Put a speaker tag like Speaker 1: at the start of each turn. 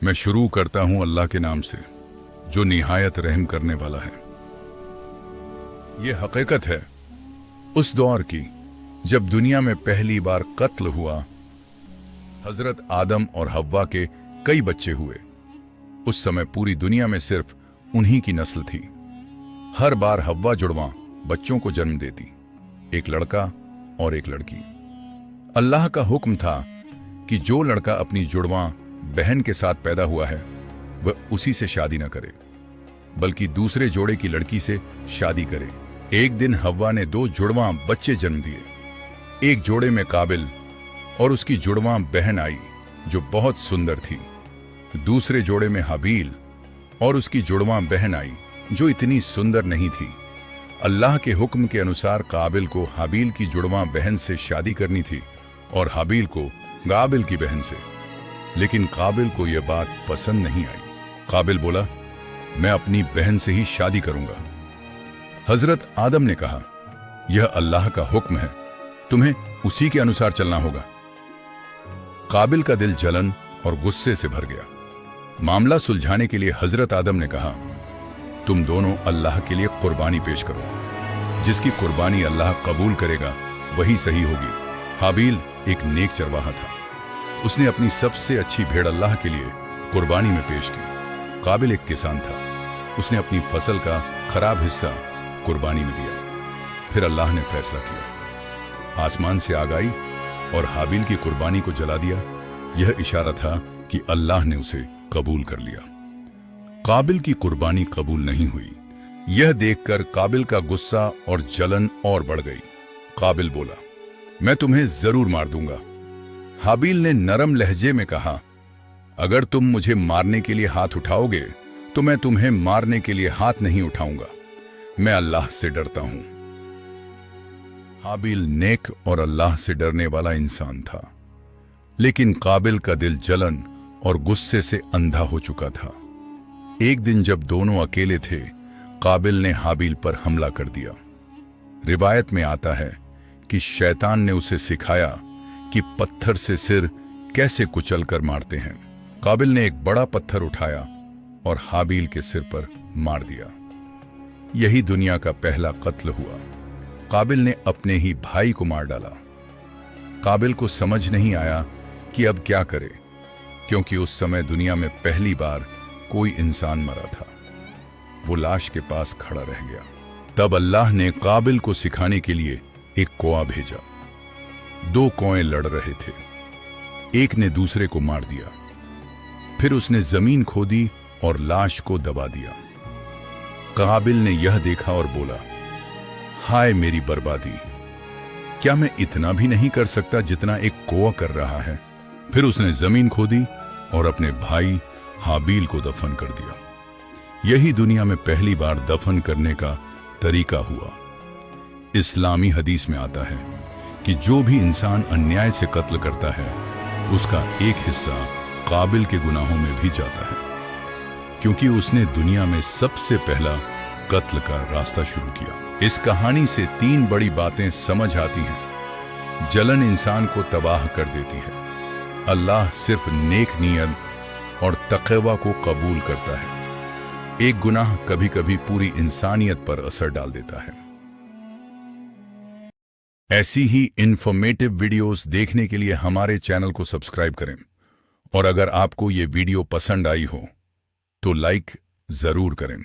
Speaker 1: मैं शुरू करता हूं अल्लाह के नाम से जो निहायत रहम करने वाला है। ये हकीकत है उस दौर की जब दुनिया में पहली बार कत्ल हुआ। हजरत आदम और हव्वा के कई बच्चे हुए। उस समय पूरी दुनिया में सिर्फ उन्हीं की नस्ल थी। हर बार हव्वा जुड़वां बच्चों को जन्म देती, एक लड़का और एक लड़की। अल्लाह का हुक्म था कि जो लड़का अपनी जुड़वां बहन के साथ पैदा हुआ है वह उसी से शादी न करे, बल्कि दूसरे जोड़े की लड़की से शादी करे। एक दिन हव्वा ने दो जुड़वां बच्चे जन्म दिए। एक जोड़े में काबिल और उसकी जुड़वां बहन आई जो बहुत सुंदर थी। दूसरे जोड़े में हाबील और उसकी जुड़वां बहन आई जो इतनी सुंदर नहीं थी। अल्लाह के हुक्म के अनुसार काबिल को हाबील की जुड़वां बहन से शादी करनी थी और हाबील को काबिल की बहन से। लेकिन काबिल को यह बात पसंद नहीं आई। काबिल बोला, मैं अपनी बहन से ही शादी करूंगा। हजरत आदम ने कहा, यह अल्लाह का हुक्म है, तुम्हें उसी के अनुसार चलना होगा। काबिल का दिल जलन और गुस्से से भर गया। मामला सुलझाने के लिए हजरत आदम ने कहा, तुम दोनों अल्लाह के लिए कुर्बानी पेश करो। जिसकी कुर्बानी अल्लाह कबूल करेगा वही सही होगी। हाबील एक नेक चरवाहा था। उसने अपनी सबसे अच्छी भेड़ अल्लाह के लिए कुर्बानी में पेश की। काबिल एक किसान था। उसने अपनी फसल का खराब हिस्सा कुर्बानी में दिया। फिर अल्लाह ने फैसला किया। आसमान से आग आई और हाबील की कुर्बानी को जला दिया। यह इशारा था कि अल्लाह ने उसे कबूल कर लिया। काबिल की कुर्बानी कबूल नहीं हुई। यह देखकर काबिल का गुस्सा और जलन और बढ़ गई। काबिल बोला, मैं तुम्हें जरूर मार दूंगा। हाबील ने नरम लहजे में कहा, अगर तुम मुझे मारने के लिए हाथ उठाओगे तो मैं तुम्हें मारने के लिए हाथ नहीं उठाऊंगा। मैं अल्लाह से डरता हूं। हाबील नेक और अल्लाह से डरने वाला इंसान था, लेकिन काबिल का दिल जलन और गुस्से से अंधा हो चुका था। एक दिन जब दोनों अकेले थे, काबिल ने हाबील पर हमला कर दिया। रिवायत में आता है कि शैतान ने उसे सिखाया कि पत्थर से सिर कैसे कुचल कर मारते हैं। काबिल ने एक बड़ा पत्थर उठाया और हाबील के सिर पर मार दिया। यही दुनिया का पहला कत्ल हुआ। काबिल ने अपने ही भाई को मार डाला। काबिल को समझ नहीं आया कि अब क्या करे, क्योंकि उस समय दुनिया में पहली बार कोई इंसान मरा था। वो लाश के पास खड़ा रह गया। तब अल्लाह ने काबिल को सिखाने के लिए एक कौआ भेजा। दो कौए लड़ रहे थे। एक ने दूसरे को मार दिया। फिर उसने जमीन खोदी और लाश को दबा दिया। काबिल ने यह देखा और बोला, हाय मेरी बर्बादी, क्या मैं इतना भी नहीं कर सकता जितना एक कौआ कर रहा है। फिर उसने जमीन खोदी और अपने भाई हाबील को दफन कर दिया। यही दुनिया में पहली बार दफन करने का तरीका हुआ। इस्लामी हदीस में आता है कि जो भी इंसान अन्याय से कत्ल करता है उसका एक हिस्सा काबिल के गुनाहों में भी जाता है, क्योंकि उसने दुनिया में सबसे पहला कत्ल का रास्ता शुरू किया। इस कहानी से तीन बड़ी बातें समझ आती हैं। जलन इंसान को तबाह कर देती है। अल्लाह सिर्फ नेक नीयत और तक़वा को कबूल करता है। एक गुनाह कभी कभी पूरी इंसानियत पर असर डाल देता है। ऐसी ही इंफॉर्मेटिव वीडियोस देखने के लिए हमारे चैनल को सब्सक्राइब करें, और अगर आपको ये वीडियो पसंद आई हो तो लाइक जरूर करें।